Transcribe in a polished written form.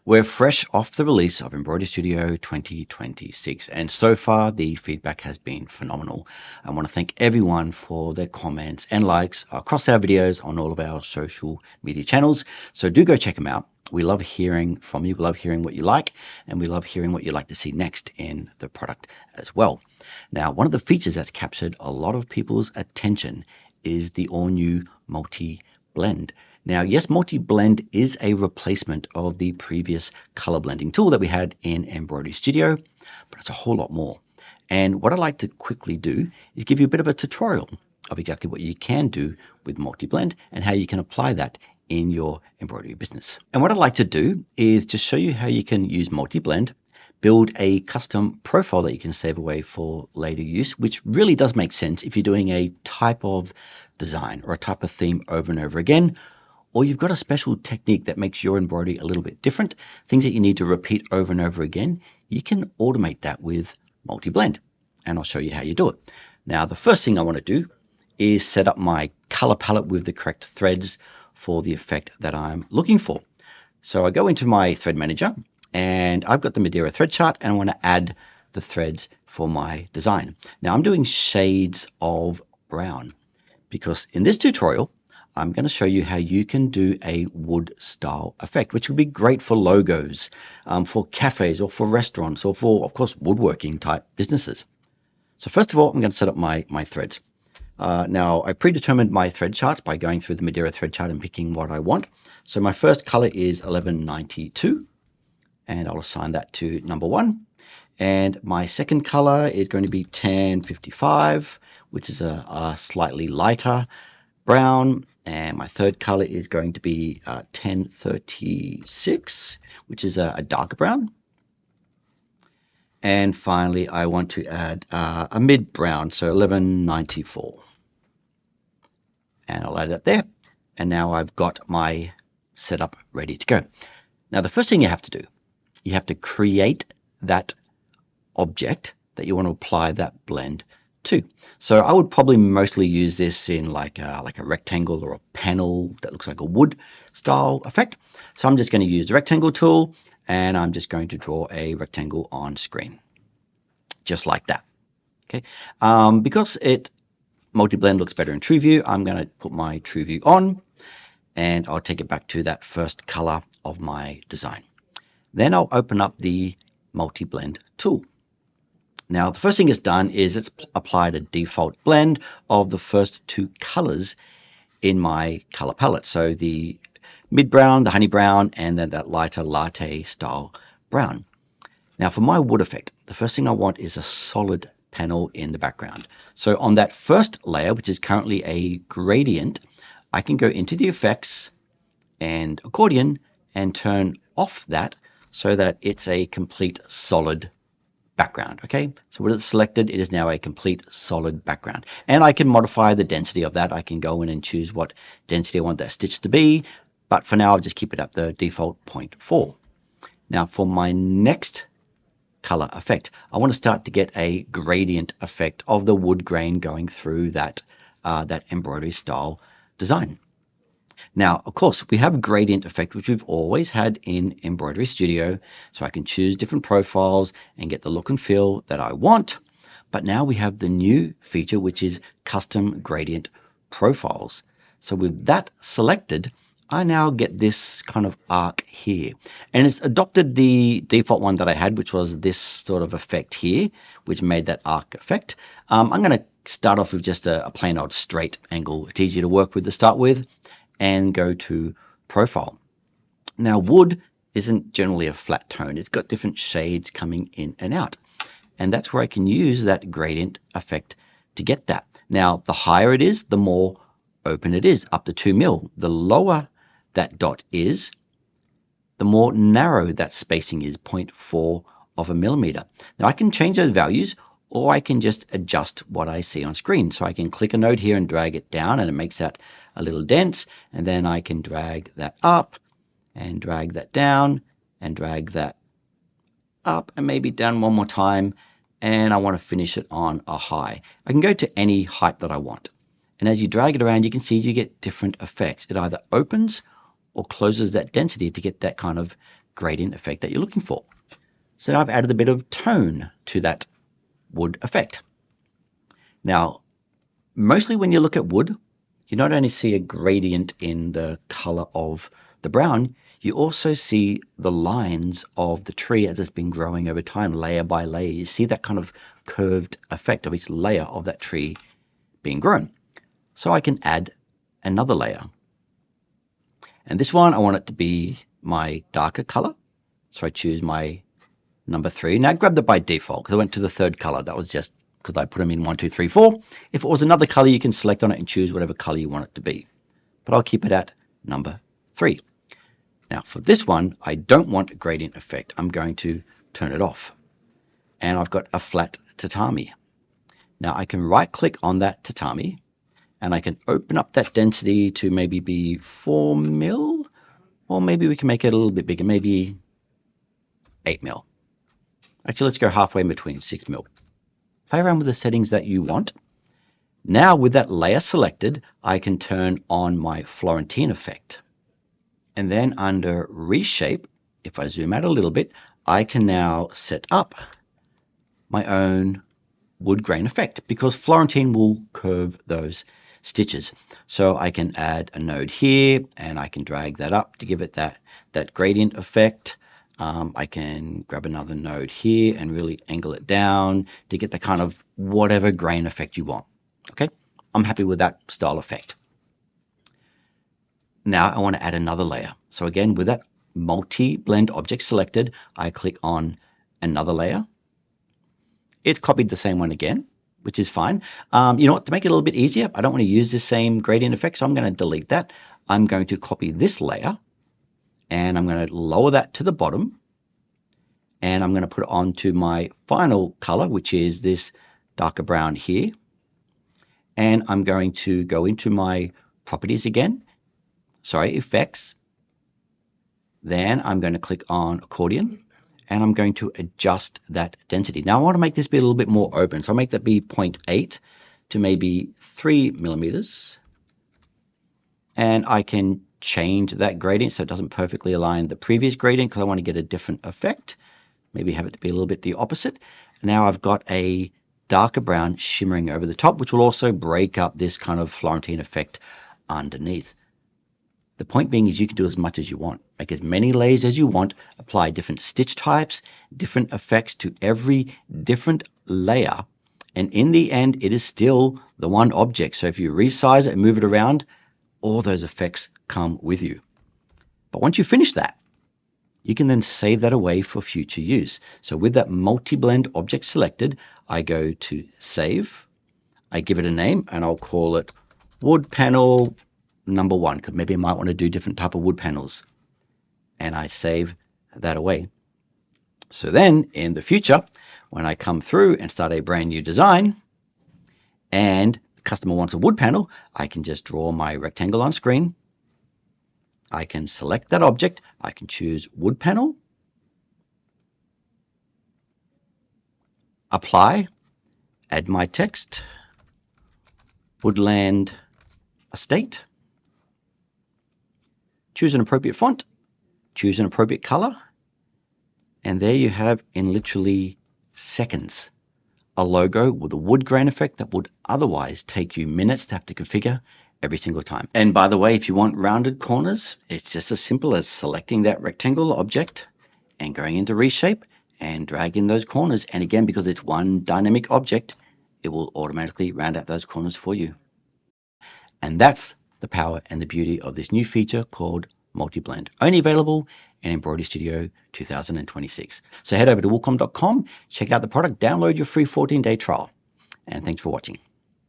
We're fresh off the release of Embroidery Studio 2026, and so far the feedback has been phenomenal. I want to thank everyone for their comments and likes across our videos on all of our social media channels. So do go check them out. We love hearing from you. We love hearing what you like, and we love hearing what you'd like to see next in the product as well. Now, one of the features that's captured a lot of people's attention is the all-new multi-blend. Now, yes, multi-blend is a replacement of the previous color blending tool that we had in Embroidery Studio, but it's a whole lot more. And what I'd like to quickly do is give you a bit of a tutorial of exactly what you can do with multi-blend and how you can apply that in your embroidery business. And what I'd like to do is just show you how you can use multi-blend, build a custom profile that you can save away for later use, which really does make sense if you're doing a type of design or a type of theme over and over again, or you've got a special technique that makes your embroidery a little bit different, things that you need to repeat over and over again. You can automate that with multi-blend, and I'll show you how you do it. Now, the first thing I want to do is set up my color palette with the correct threads for the effect that I'm looking for. So I go into my thread manager, and I've got the Madeira thread chart, and I want to add the threads for my design. Now, I'm doing shades of brown because in this tutorial, I'm going to show you how you can do a wood style effect, which would be great for logos, for cafes or for restaurants or for, of course, woodworking type businesses. So first of all, I'm going to set up my threads. Now, I predetermined my thread charts by going through the Madeira thread chart and picking what I want. So my first color is 1192, and I'll assign that to number 1. And my second color is going to be 1055, which is a slightly lighter brown. And my third color is going to be 1036, which is a darker brown. And finally, I want to add a mid brown, so 1194. And I'll add that there. And now I've got my setup ready to go. Now, the first thing you have to do, you have to create that object that you want to apply that blend to. So I would probably mostly use this in like a rectangle or a panel that looks like a wood style effect. So I'm just going to use the rectangle tool, and I'm just going to draw a rectangle on screen, just like that. Okay, because multi-blend looks better in true view, I'm going to put my true view on, and I'll take it back to that first color of my design. Then I'll open up the multi-blend tool. Now, the first thing it's done is it's applied a default blend of the first 2 colors in my color palette. So the mid brown, the honey brown, and then that lighter latte style brown. Now, for my wood effect, the first thing I want is a solid panel in the background. So on that first layer, which is currently a gradient, I can go into the effects and accordion and turn off that so that it's a complete solid background. Okay, so when it's selected, it is now a complete solid background, and I can modify the density of that. I can go in and choose what density I want that stitch to be, but for now I'll just keep it at the default 0.4. Now, for my next color effect, I want to start to get a gradient effect of the wood grain going through that embroidery style design. Now, of course, we have gradient effect, which we've always had in Embroidery Studio, so I can choose different profiles and get the look and feel that I want. But now we have the new feature, which is custom gradient profiles. So with that selected, I now get this kind of arc here. And it's adopted the default one that I had, which was this sort of effect here, which made that arc effect. I'm going to start off with just a plain old straight angle. It's easier to work with to start with, and go to profile. Now, wood isn't generally a flat tone. It's got different shades coming in and out. And that's where I can use that gradient effect to get that. Now, the higher it is, the more open it is, up to 2 mil. The lower that dot is, the more narrow that spacing is, 0.4 of a millimeter. Now, I can change those values, or I can just adjust what I see on screen. So I can click a node here and drag it down, and it makes that a little dense, and then I can drag that up and drag that down and drag that up and maybe down one more time, and I want to finish it on a high. I can go to any height that I want, and as you drag it around, you can see you get different effects. It either opens or closes that density to get that kind of gradient effect that you're looking for. So now I've added a bit of tone to that wood effect. Now, mostly when you look at wood, you not only see a gradient in the color of the brown, you also see the lines of the tree as it's been growing over time, layer by layer. You see that kind of curved effect of each layer of that tree being grown. So I can add another layer. And this one, I want it to be my darker color. So I choose my number 3. Now I grabbed it by default because I went to the 3rd color. That was just because I put them in 1, 2, 3, 4. If it was another color, you can select on it and choose whatever color you want it to be. But I'll keep it at number 3. Now for this one, I don't want a gradient effect. I'm going to turn it off. And I've got a flat tatami. Now I can right click on that tatami and I can open up that density to maybe be 4 mil, or maybe we can make it a little bit bigger, maybe 8 mil. Actually, let's go halfway in between, 6 mil. Play around with the settings that you want. Now with that layer selected, I can turn on my Florentine effect. And then under reshape, if I zoom out a little bit, I can now set up my own wood grain effect because Florentine will curve those stitches. So I can add a node here and I can drag that up to give it that gradient effect. I can grab another node here and really angle it down to get the kind of whatever grain effect you want. Okay, I'm happy with that style effect. Now I want to add another layer. So again, with that multi-blend object selected, I click on another layer. It's copied the same one again, which is fine. You know what, to make it a little bit easier, I don't want to use the same gradient effect, so I'm going to delete that. I'm going to copy this layer and I'm going to lower that to the bottom and I'm going to put it onto my final color, which is this darker brown here. And I'm going to go into my properties again, effects. Then I'm going to click on accordion and I'm going to adjust that density. Now I want to make this be a little bit more open, so I'll make that be 0.8 to maybe 3 millimeters. And I can change that gradient so it doesn't perfectly align the previous gradient because I want to get a different effect. Maybe have it to be a little bit the opposite. Now I've got a darker brown shimmering over the top, which will also break up this kind of Florentine effect underneath. The point being is you can do as much as you want. Make as many layers as you want, apply different stitch types, different effects to every different layer. And in the end, it is still the one object. So if you resize it and move it around, all those effects come with you. But once you finish that, you can then save that away for future use. So with that multi-blend object selected, I go to save. I give it a name and I'll call it wood panel number 1, because maybe I might want to do different type of wood panels. And I save that away. So then in the future, when I come through and start a brand new design and the customer wants a wood panel, I can just draw my rectangle on screen. I can select that object. I can choose wood panel, apply, add my text, woodland estate, choose an appropriate font, choose an appropriate color, and there you have, in literally seconds, a logo with a wood grain effect that would otherwise take you minutes to have to configure every single time. And by the way, if you want rounded corners, it's just as simple as selecting that rectangle object and going into reshape and dragging those corners. And again, because it's one dynamic object, it will automatically round out those corners for you. And that's the power and the beauty of this new feature called multi-blend, only available in Embroidery Studio 2026. So head over to wilcom.com, check out the product, download your free 14-day trial, and thanks for watching.